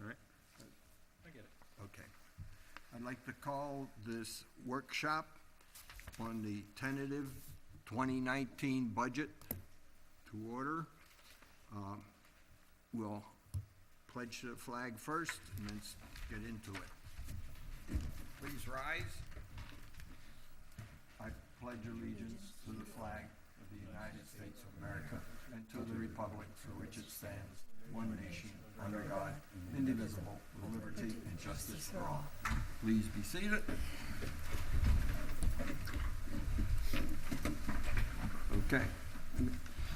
All right. I get it. Okay. I'd like to call this workshop on the tentative 2019 budget to order. We'll pledge the flag first and then get into it. Please rise. I pledge allegiance to the flag of the United States of America and to the republic for which it stands, one nation, under God, indivisible, with liberty and justice for all. Please be seated. Okay.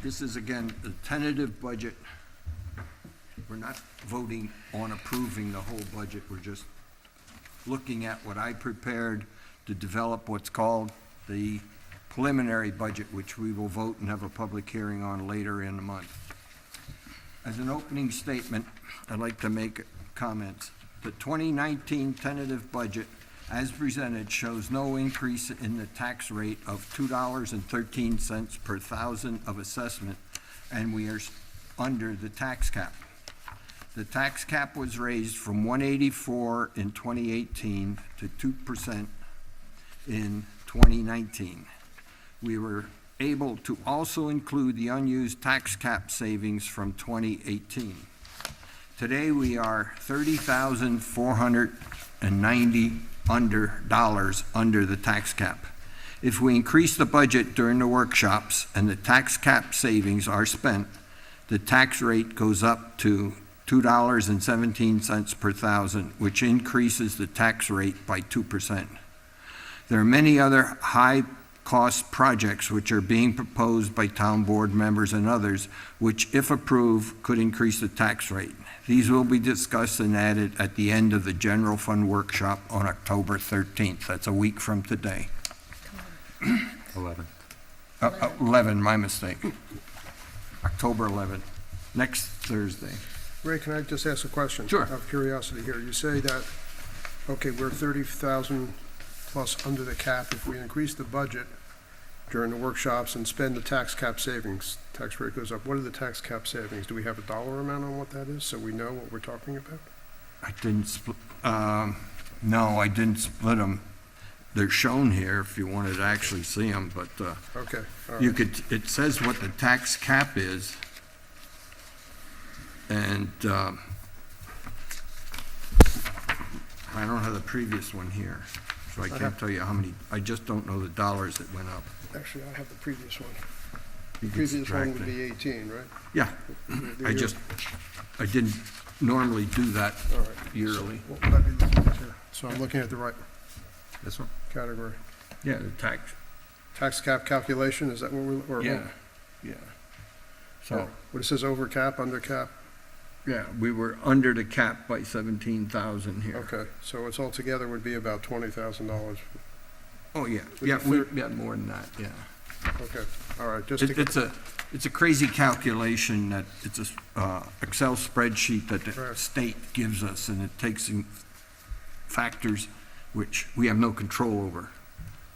This is, again, the tentative budget. We're not voting on approving the whole budget. We're just looking at what I prepared to develop what's called the preliminary budget, which we will vote and have a public hearing on later in the month. As an opening statement, I'd like to make comments. The 2019 tentative budget, as presented, shows no increase in the tax rate of $2.13 per thousand of assessment, and we are under the tax cap. The tax cap was raised from 184 in 2018 to 2% in 2019. We were able to also include the unused tax cap savings from 2018. Today we are $30,490 under the tax cap. If we increase the budget during the workshops and the tax cap savings are spent, the tax rate goes up to $2.17 per thousand, which increases the tax rate by 2%. There are many other high-cost projects which are being proposed by town board members and others, which, if approved, could increase the tax rate. These will be discussed and added at the end of the general fund workshop on October 13th. That's a week from today. 11. 11, my mistake. October 11th, next Thursday. Ray, can I just ask a question? Sure. Out of curiosity here. You say that, okay, we're 30,000 plus under the cap. If we increase the budget during the workshops and spend the tax cap savings, tax rate goes up. What are the tax cap savings? Do we have a dollar amount on what that is so we know what we're talking about? I didn't split, no, I didn't split them. They're shown here if you wanted to actually see them, but Okay. All right. you could, it says what the tax cap is, and I don't have the previous one here, so I can't tell you how many, I just don't know the dollars that went up. Actually, I have the previous one. You The can previous one subtract would it. be 18, right? Yeah, I didn't normally do that All right. yearly. What would I be looking at here? So I'm looking at the right This one? category. Yeah, the tax, Tax cap calculation, is that what we're, or? yeah. So, What it says over cap, under cap? yeah, we were under the cap by 17,000 here. Okay, so it's altogether would be about $20,000. Oh, yeah, With yeah, the we third- got more than that, yeah. Okay, all right, just to It's a crazy calculation that, it's a Excel spreadsheet that the Right. state gives us, and it takes in factors which we have no control over,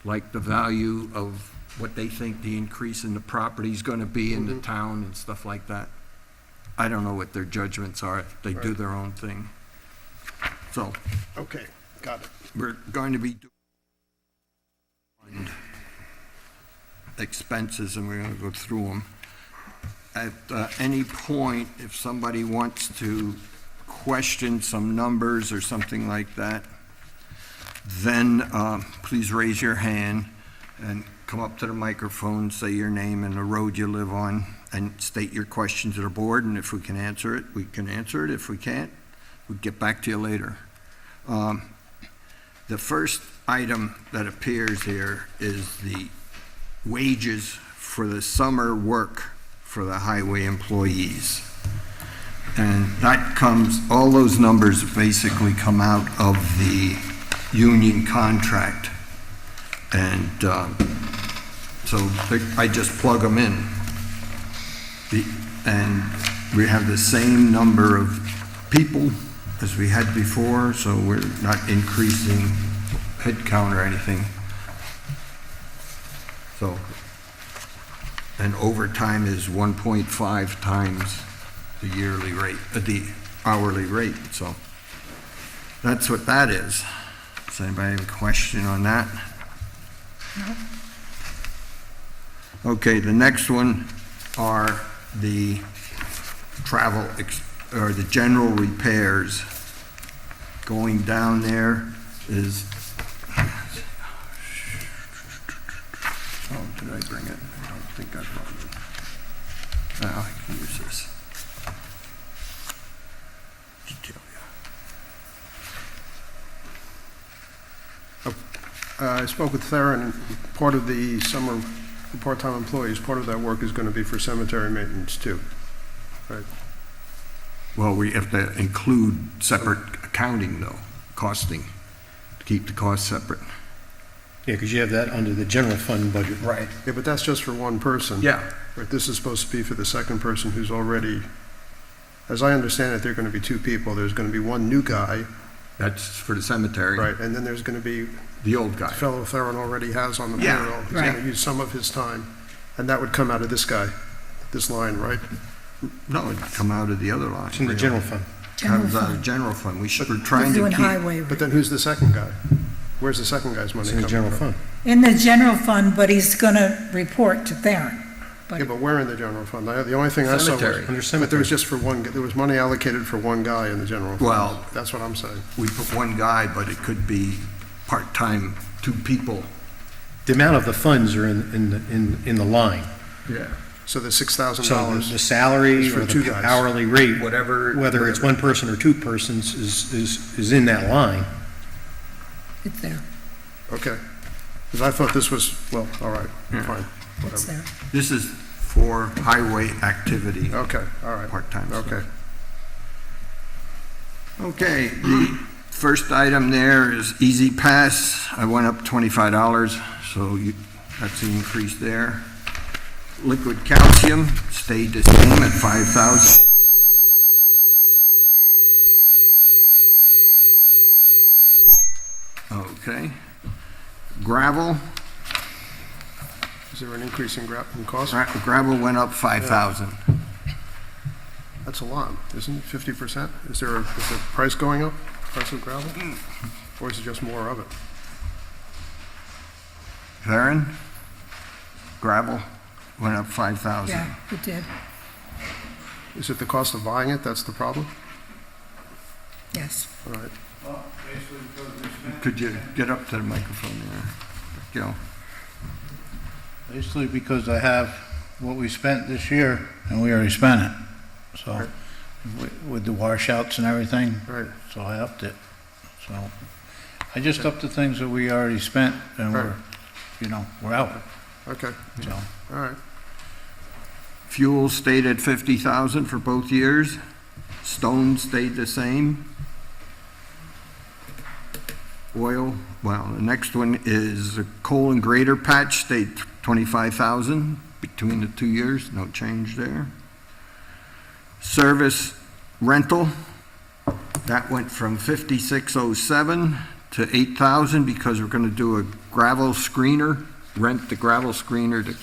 like the value of what they think the increase in the property is gonna be in the town and stuff like that. I don't know what their judgments are. They do Right. their own thing. So, Okay, got it. we're going to be doing expenses, and we're going to go through them. At any point, if somebody wants to question some numbers or something like that, then please raise your hand and come up to the microphone, say your name and the road you live on, and state your question to the board, and if we can answer it, we can answer it. If we can't, we'll get back to you later. The first item that appears here is the wages for the summer work for the highway employees. And that comes, all those numbers basically come out of the union contract. And so I just plug them in. And we have the same number of people as we had before, so we're not increasing head count or anything. So, and overtime is 1.5 times the yearly rate, the hourly rate, so that's what that is. Does anybody have a question on that? Okay, the next one are the or the general repairs. Going down there is, oh, did I bring it? I don't think I brought it. Now I can use this. I spoke with Theron, and part of the summer part-time employees, part of that work is going to be for cemetery maintenance too, right? Well, we have to include separate accounting though, costing, to keep the costs separate. Yeah, because you have that under the general fund budget. Right. Yeah, but that's just for one person. Yeah. Right, this is supposed to be for the second person who's already, as I understand it, there are going to be two people. There's going to be one new guy, That's for the cemetery. right, and then there's going to be The old guy. the fellow Theron already has on the Yeah, payroll. He's right. going to use some of his time, and that would come out of this guy, this line, right? No, it'd come out of the other line. It's in the general fund. Comes out of general fund. We're trying We're to doing keep. highway. But then who's the second guy? Where's the second guy's money It's in the coming general from? fund. In the general fund, but he's gonna report to Theron. Yeah, but where in the general fund? The only thing I saw was, Cemetery. Under but there was cemetery. just for one, there was money allocated for one guy in the general fund. Well- That's what I'm saying. We put one guy, but it could be part-time, two people. The amount of the funds are in the line. Yeah. So the $6,000. So the salary is for or two the guys. hourly rate, Whatever. whether it's one person or two persons, is in that line. It's there, Okay. Because I thought this was, well, all right, Yeah. fine, it's whatever. there. This is for highway activity, Okay, all right, part-time. stuff. okay. Okay, the first item there is Easy Pass. I went up $25, so that's the increase there. Liquid calcium stayed the same at 5,000. Okay. Gravel, Is there an increase in in cost? gravel went up 5,000. That's a lot, isn't it, 50%? Is the price going up, price of gravel? Or is it just more of it? Karen, gravel went up 5,000. Yeah, it did, Is it the cost of buying it, that's the problem? yes. All right, Could you get up to the microphone there? Go. Basically because I have what we spent this year, and we already spent it. So, Right. with the washouts and everything, right, so I upped it. So, I just upped the things that we already spent, and Right. we're out, okay, so. all right. Fuel stayed at 50,000 for both years. Stone stayed the same. Oil, well, the next one is a coal and grader patch stayed 25,000 between the 2 years, no change there. Service rental, that went from 5,607 to 8,000 because we're gonna do a gravel screener, rent the gravel screener to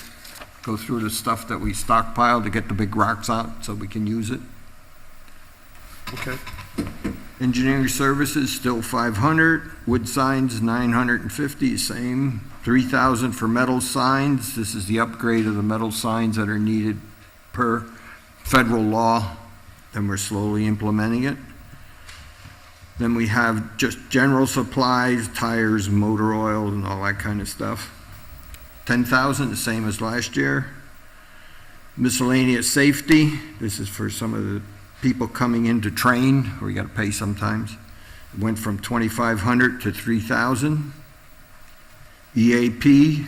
go through the stuff that we stockpile to get the big rocks out so we can use it. Okay, Engineering services, still 500. Wood signs, 950, same. 3,000 for metal signs. This is the upgrade of the metal signs that are needed per federal law, and we're slowly implementing it. Then we have just general supplies, tires, motor oil, and all that kind of stuff. 10,000, the same as last year. Miscellaneous safety, this is for some of the people coming in to train, or you gotta pay sometimes. It went from 2,500 to 3,000. EAP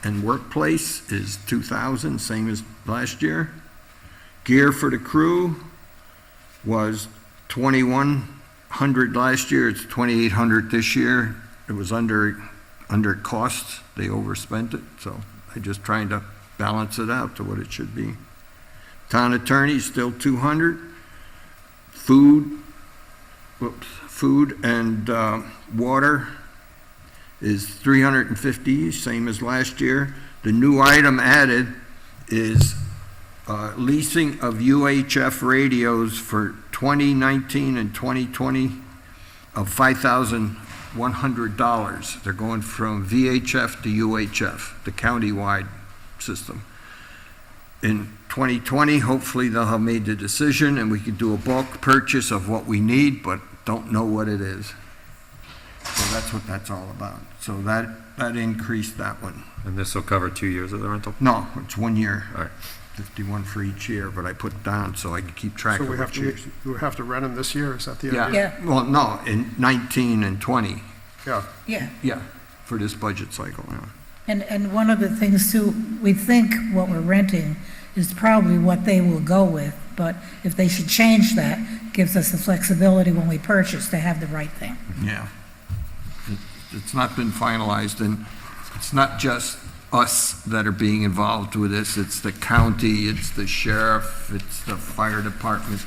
and workplace is 2,000, same as last year. Gear for the crew was 2,100 last year, it's 2,800 this year. It was under cost, they overspent it, so I'm just trying to balance it out to what it should be. Town attorney, still 200. Food and water is 350, same as last year. The new item added is leasing of UHF radios for 2019 and 2020 of $5,100. They're going from VHF to UHF, the countywide system. In 2020, hopefully they'll have made the decision and we can do a bulk purchase of what we need, but don't know what it is. So that's what that's all about. So that increased that one. And this will cover 2 years of the rental? No, it's 1 year. All right. 51 for each year, but I put down so I can keep track So of we have which to, years. we have to rent them this year, is that the Yeah. idea? Yeah. Well, no, in 19 and 20, Yeah. Yeah, yeah, for this budget cycle, yeah. and one of the things too, we think what we're renting is probably what they will go with, but if they should change that, gives us the flexibility when we purchase to have the right thing. Yeah. It's not been finalized, and it's not just us that are being involved with this, it's the county, it's the sheriff, it's the fire departments.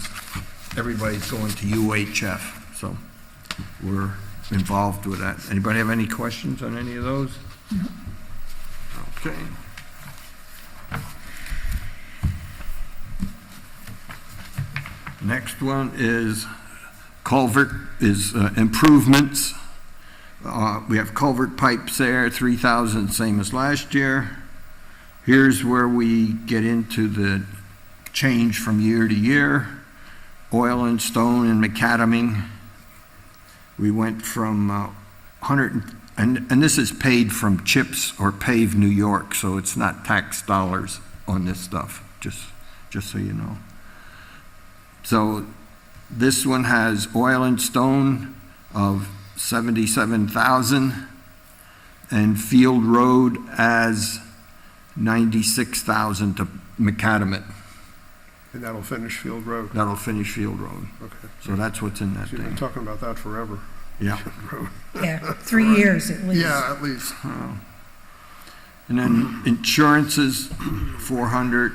Everybody's going to UHF, so we're involved with that. Anybody have any questions on any of those? Okay. Next one is culvert, is improvements. We have culvert pipes there, 3,000, same as last year. Here's where we get into the change from year to year. Oil and stone and macadaming. We went from 100, and this is paid from CHIPS or Pave New York, so it's not tax dollars on this stuff, just so you know. So this one has oil and stone of 77,000 and Field Road as 96,000 to macadam it. And that'll finish Field Road. That'll finish Field Road. Okay. So that's what's in that So you've been thing. talking about that forever. Yeah. Yeah, 3 years at least. Yeah, at least. And then insurances, 400,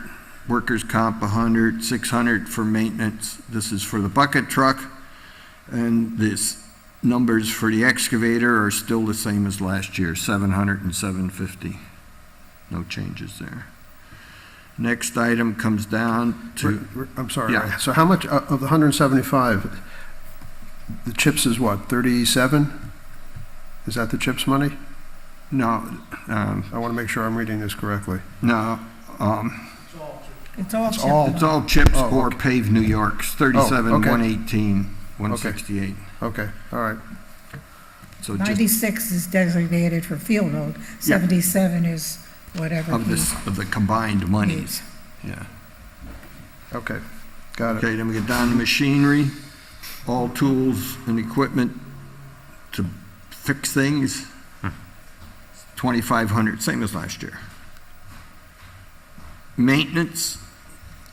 workers' comp, 100, 600 for maintenance. This is for the bucket truck. And this numbers for the excavator are still the same as last year, 700 and 750. No changes there. Next item comes down to, I'm sorry. Yeah. So how much of the 175, the CHIPS is what, 37? Is that the CHIPS money? no, I want to make sure I'm reading this correctly. no, It's all It's all- it's all CHIPS Oh, or okay. Pave New York's, 37, okay. 118, 168. Okay, all right. So just 96 is designated for Field Road, 77 is whatever of he this, of the combined monies, needs. yeah. Okay, got it. Okay, then we get down to machinery, all tools and equipment to fix things, 2,500, same as last year. Maintenance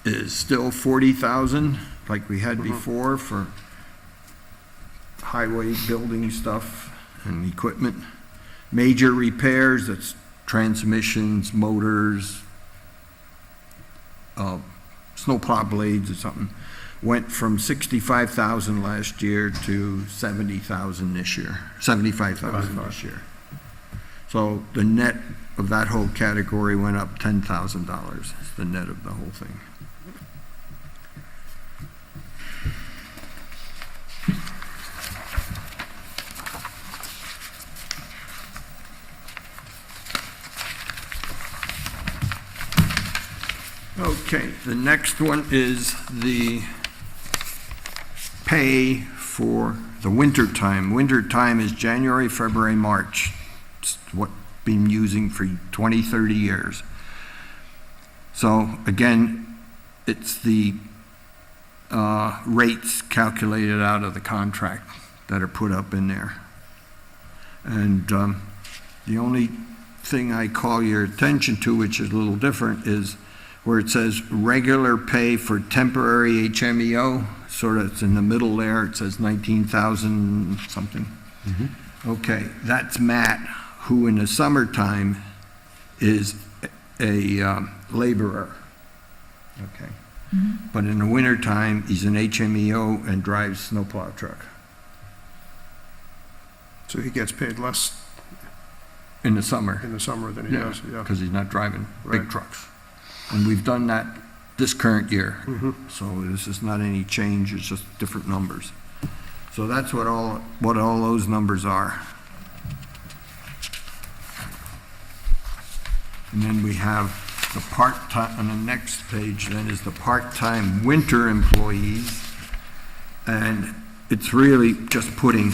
is still 40,000, like we had before for highway building stuff and equipment. Major repairs, that's transmissions, motors, snowplow blades or something, went from 65,000 last year to 70,000 this year, 75,000 this year. So the net of that whole category went up $10,000, is the net of the whole thing. Okay, the next one is the pay for the winter time. Winter time is January, February, March. It's what been using for 20, 30 years. So again, it's the rates calculated out of the contract that are put up in there. And the only thing I call your attention to, which is a little different, is where it says regular pay for temporary HMEO, sort of it's in the middle there, it says 19,000 something. Okay, that's Matt, who in the summertime is a laborer. Okay. But in the wintertime, he's an HMEO and drives snowplow truck. So he gets paid less In the summer. in the summer than he does, yeah. Because he's not driving big Right. trucks. And we've done that this current year. So this is not any change, it's just different numbers. So that's what all those numbers are. And then we have the part-time, on the next page then is the part-time winter employees. And it's really just putting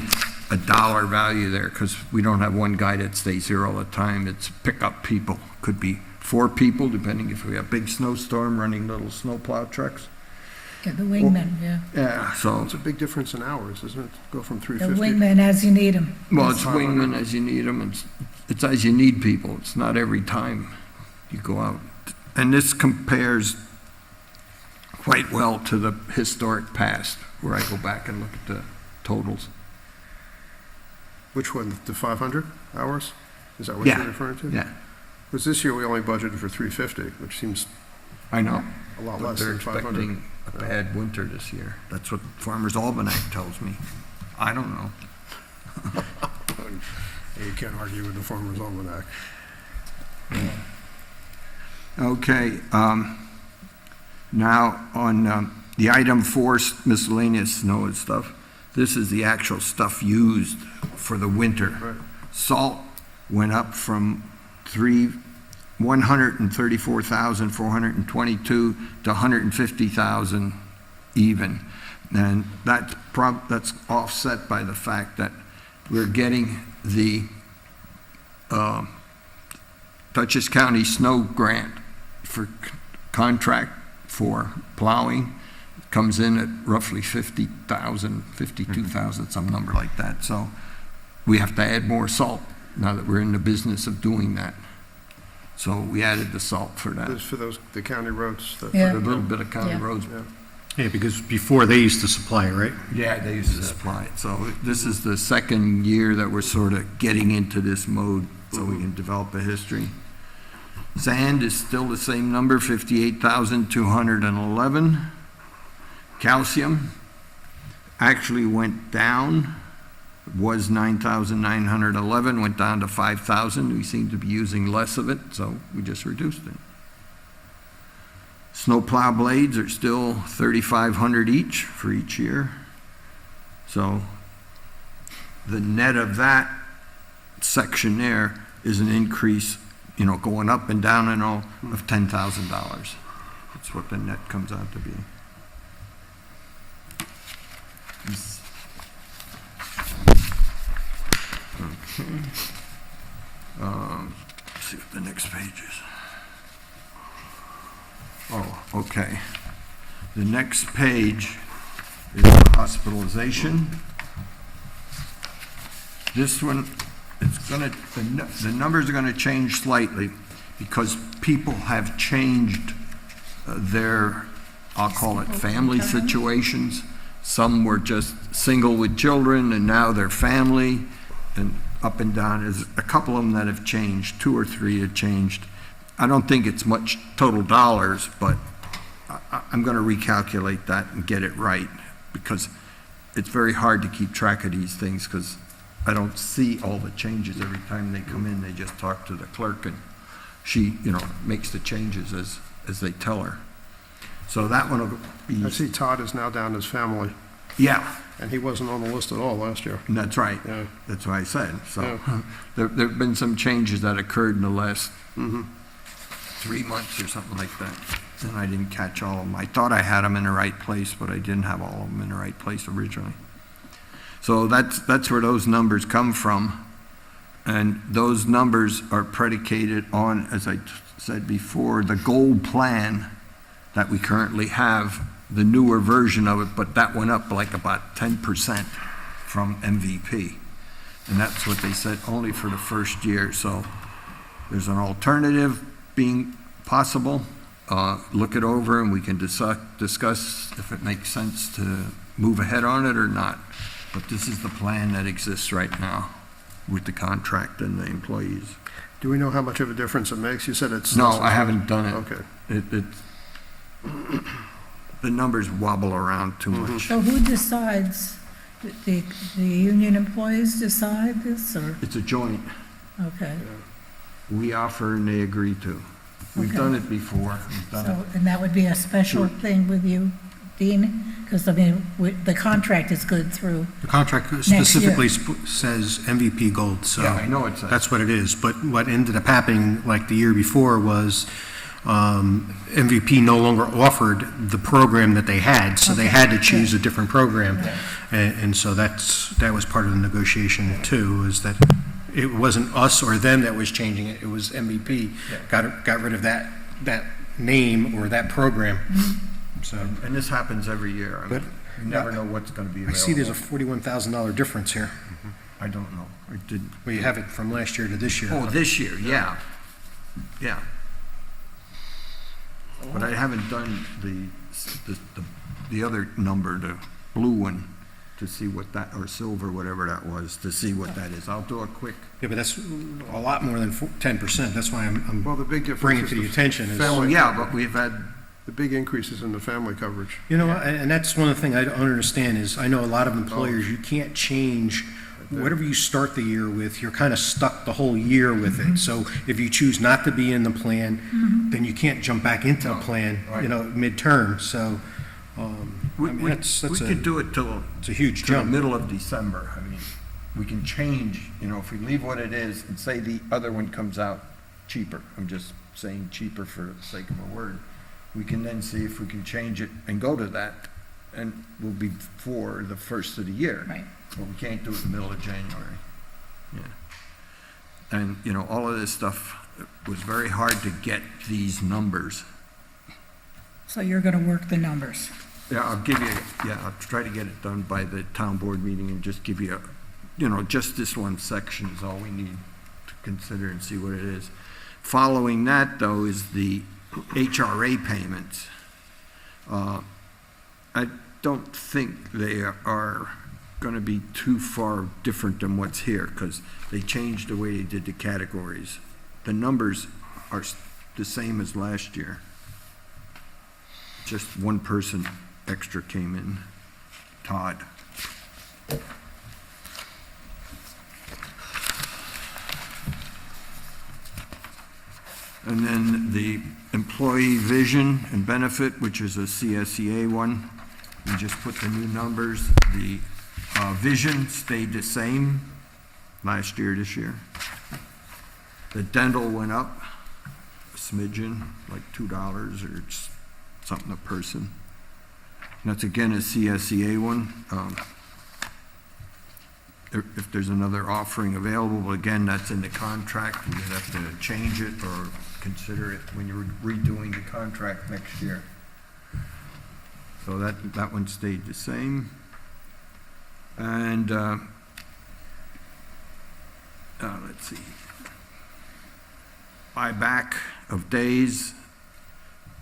a dollar value there, because we don't have one guy that stays here all the time. It's pickup people. Could be 4 people, depending if we have big snowstorm, running little snowplow trucks. Yeah, the wingmen, yeah. Yeah, so, It's a big difference in hours, isn't it? Go from The 350. wingmen as you need them. well, it's wingmen as you need them, it's as you need people. It's not every time you go out. And this compares quite well to the historic past, where I go back and look at the totals. Which one, the 500 hours? Is that what Yeah. you're referring to? Yeah, Because this year we only budgeted for 350, which seems I know. a lot But less they're than 500. expecting a bad winter this year. That's what Farmer's Almanac tells me. I don't know. You can't argue with the Farmer's Almanac. Okay, now on the item 4, miscellaneous snow and stuff, this is the actual stuff used for the winter. Right. Salt went up from 134,422 to 150,000 even. And that's offset by the fact that we're getting the Dutchess County Snow Grant for contract for plowing. Comes in at roughly 50,000, 52,000, some number like that. So we have to add more salt now that we're in the business of doing that. So we added the salt for that. For the county roads. Yeah. A little bit of county Yeah. roads. Yeah, because before they used to supply it, right? Yeah, they used to supply it. So this is the second year that we're sort of getting into this mode so we can develop a history. Sand is still the same number, 58,211. Calcium actually went down, was 9,911, went down to 5,000. We seem to be using less of it, so we just reduced it. Snowplow blades are still 3,500 each for each year. So the net of that section there is an increase, going up and down and all, of $10,000. That's what the net comes out to be. Okay. Let's see what the next page is. Oh, okay. The next page is the hospitalization. This one, the numbers are gonna change slightly because people have changed their, I'll call it family situations. Some were just single with children and now they're family, and up and down. There's a couple of them that have changed, 2 or 3 have changed. I don't think it's much total dollars, but I'm going to recalculate that and get it right, because it's very hard to keep track of these things because I don't see all the changes every time they come in. They just talk to the clerk and she, makes the changes as they tell her. So that one will be, I see Todd is now down as family, yeah, and he wasn't on the list at all last year. that's right. Yeah. That's what I said. So Yeah. there've been some changes that occurred in the last Mm-hmm. 3 months or something like that, and I didn't catch all of them. I thought I had them in the right place, but I didn't have all of them in the right place originally. So that's where those numbers come from, and those numbers are predicated on, as I said before, the gold plan that we currently have, the newer version of it, but that went up like about 10% from MVP. And that's what they said, only for the first year. So there's an alternative being possible. Look it over and we can discuss if it makes sense to move ahead on it or not. But this is the plan that exists right now with the contract and the employees. Do we know how much of a difference it makes? You said it's. No, I haven't done it. Okay. The numbers wobble around too much. So who decides? The union employees decide this, or, It's a joint. okay. We offer and they agree to. We've Okay. done it before. We've done So, it. and that would be a special thing with you, Dean? Because, I mean, the contract is good through, The contract year. specifically says MVP gold, so. Yeah, I know it says. That's what it is, but what ended up happening, like the year before, was MVP no longer offered the program that they had, so they Okay, had to choose yeah. a different program. And so that was part of the negotiation too, is that it wasn't us or them that was changing it, it was MVP. Got rid of that name or that program, so. And this happens every year. I mean, But- you never know what's going to be I available. see there's a $41,000 difference here. I don't know. I didn't. Well, you have it from last year to this year. Oh, this year, yeah. Yeah. But I haven't done the other number, the blue one, to see what that, or silver, whatever that was, to see what that is. I'll do a quick. Yeah, but that's a lot more than 10%. That's why I'm Well, the big difference bringing is to the the attention is, Oh, yeah, but we've had, the big increases in the family coverage. you know, and that's one of the things I don't understand is I know a lot of employers, you can't change whatever you start the year with, you're kind of stuck the whole year with it. So if you choose not to be in the plan, then you can't jump back into a plan, right. you know, midterm. So, I we mean, that's could do it till it's a huge to the jump. middle of December. I mean, we can change, you know, if we leave what it is and say the other one comes out cheaper, I'm just saying cheaper for the sake of a word, we can then see if we can change it and go to that, and we'll be for the first of the year. right. But we can't do it in the middle of January. Yeah. And, you know, all of this stuff, it was very hard to get these numbers. So you're going to work the numbers. Yeah, I'll give you, I'll try to get it done by the town board meeting and just give you a, you know, just this one section is all we need to consider and see what it is. Following that, though, is the HRA payments. I don't think they are going to be too far different than what's here, because they changed the way they did the categories. The numbers are the same as last year. Just one person extra came in, Todd. And then the employee vision and benefit, which is a CSEA one, we just put the new numbers. The vision stayed the same last year, this year. The dental went up a smidgen, like $2 or something a person. And that's again a CSEA one. If there's another offering available, but again, that's in the contract. You have to change it or consider it when you're redoing the contract next year. So that one stayed the same. And let's see. Buyback of days.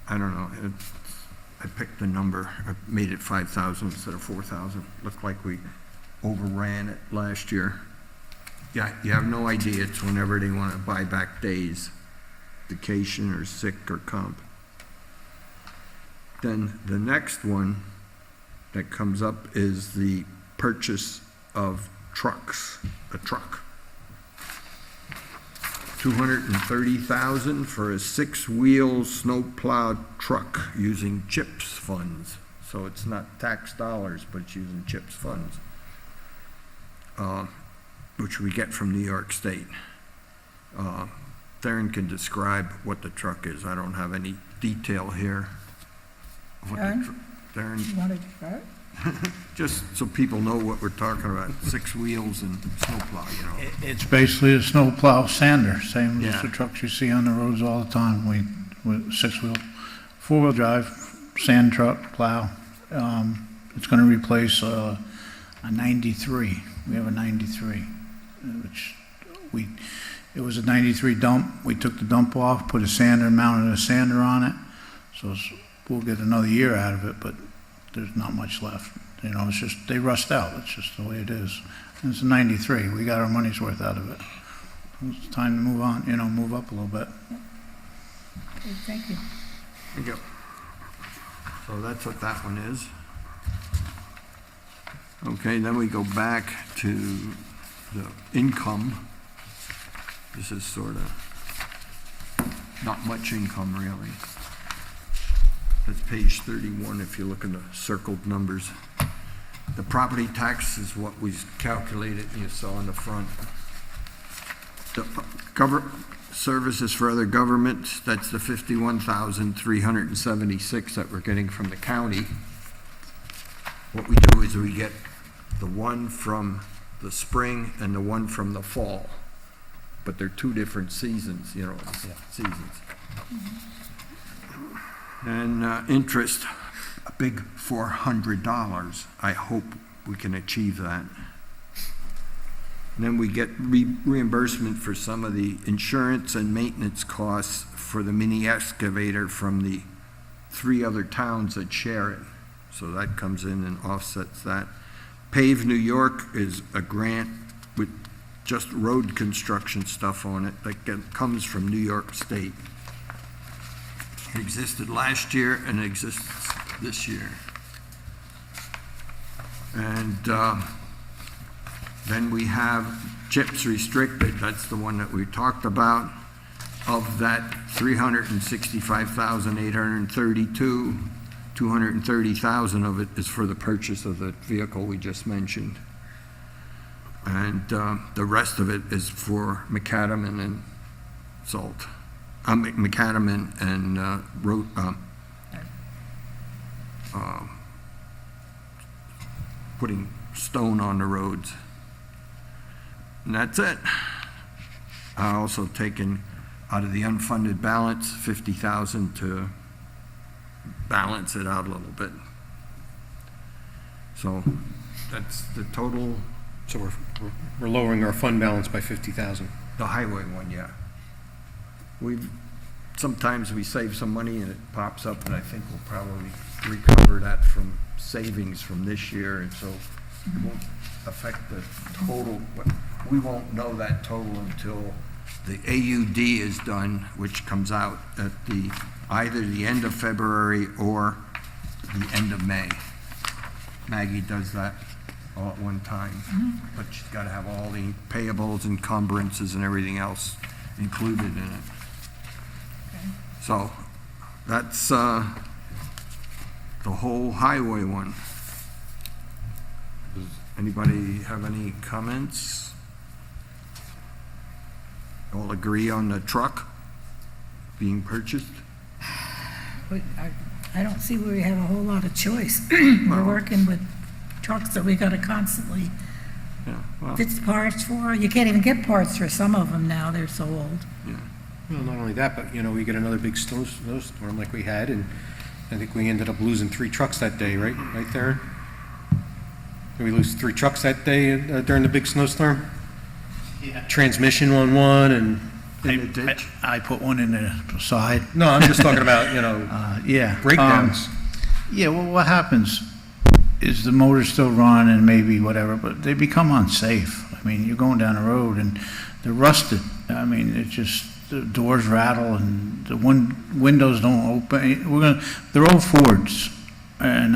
I don't know. I picked the number. I made it 5,000 instead of 4,000. Looked like we overran it last year. Yeah, you have no idea. It's whenever they want to buy back days, vacation or sick or comp. Then the next one that comes up is the purchase of trucks, a truck. 230,000 for a 6-wheel snowplow truck using CHIPS funds. So it's not tax dollars, but it's using CHIPS funds, which we get from New York State. Theron can describe what the truck is. I don't have any detail here. of what the Theron, You want to start? just so people know what we're talking about, 6 wheels and snowplow, you know. It's basically a snowplow sander, same as Yeah. the trucks you see on the roads all the time. We 6-wheel, 4-wheel drive, sand truck, plow. It's going to replace a 93. We have a 93, which it was a 93 dump. We took the dump off, put a sander, mounted a sander on it. So we'll get another year out of it, but there's not much left. You know, it's just, they rust out. It's just the way it is. And it's a 93. We got our money's worth out of it. It's time to move on, move up a little bit. Okay, thank you. There you go. So that's what that one is. Okay, then we go back to the income. This is sort of not much income really. That's page 31 if you look at the circled numbers. The property tax is what we calculated, you saw in the front. The services for other governments, that's the 51,376 that we're getting from the county. What we do is we get the one from the spring and the one from the fall, but they're two different seasons, seasons. And interest, a big $400. I hope we can achieve that. And then we get reimbursement for some of the insurance and maintenance costs for the mini excavator from the 3 other towns that share it. So that comes in and offsets that. Pave New York is a grant with just road construction stuff on it that comes from New York State. It existed last year and it exists this year. And then we have CHIPS restricted, that's the one that we talked about. Of that 365,832, 230,000 of it is for the purchase of the vehicle we just mentioned. And the rest of it is for macadamine and salt. Macadamine and putting stone on the roads. And that's it. I also taken out of the unfunded balance 50,000 to balance it out a little bit. So that's the total. So we're lowering our fund balance by 50,000. The highway one, yeah. Sometimes we save some money and it pops up, and I think we'll probably recover that from savings from this year, and so it won't affect the total. We won't know that total until the AUD is done, which comes out at either the end of February or the end of May. Maggie does that all at one time, but she's got to have all the payables, encumbrances, and everything else included in it. So that's the whole highway one. Does anybody have any comments? All agree on the truck being purchased? I don't see where we have a whole lot of choice. We're working with trucks that we gotta constantly Yeah, well, fix parts for. You can't even get parts for some of them now, they're so old. yeah. Well, not only that, but, we get another big snowstorm like we had, and I think we ended up losing 3 trucks that day, right? Right there? Did we lose 3 trucks that day during the big snowstorm? Yeah. Transmission on one, and... In the ditch? I put one in the side. No, I'm just talking about, Yeah. breakdowns. Yeah, well, what happens is the motor's still running and maybe whatever, but they become unsafe. I mean, you're going down the road and they're rusted. I mean, it's just, the doors rattle and the windows don't open. They're old Fords, and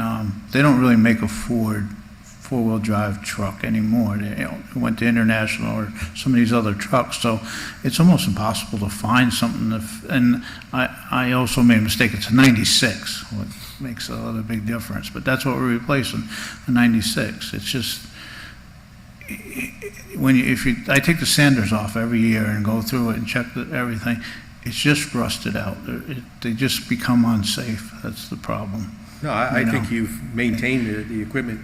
they don't really make a Ford four-wheel drive truck anymore. They went to International or some of these other trucks, so it's almost impossible to find something. And I also made a mistake. It's a 96, what makes a other big difference. But that's what we're replacing, a 96. It's just, I take the sanders off every year and go through it and check everything, it's just rusted out. They just become unsafe. That's the problem. No, I think you've maintained the equipment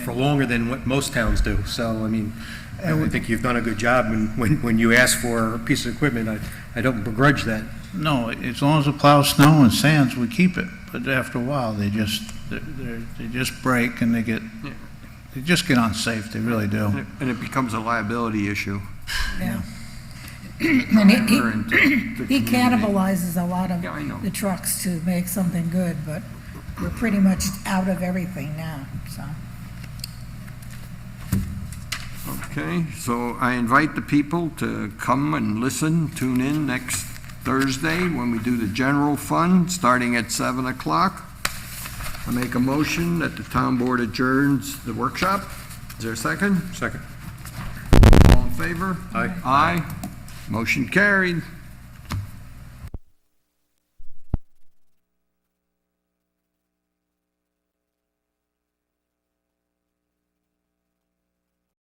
for longer than what most towns do. So, I mean, I think you've done a good job. And when you ask for a piece of equipment, I don't begrudge that. No, as long as it plows snow and sands, we keep it. But after a while, they just break and they just get unsafe. They really do. And it becomes a liability issue. Yeah. And He cannibalizes a lot of Yeah, I know. the trucks to make something good, but we're pretty much out of everything now, so. Okay, so I invite the people to come and listen, tune in next Thursday when we do the general fund, starting at 7 o'clock. I make a motion that the town board adjourns the workshop. Is there a second? Second. All in favor? Aye. Aye. Motion carried.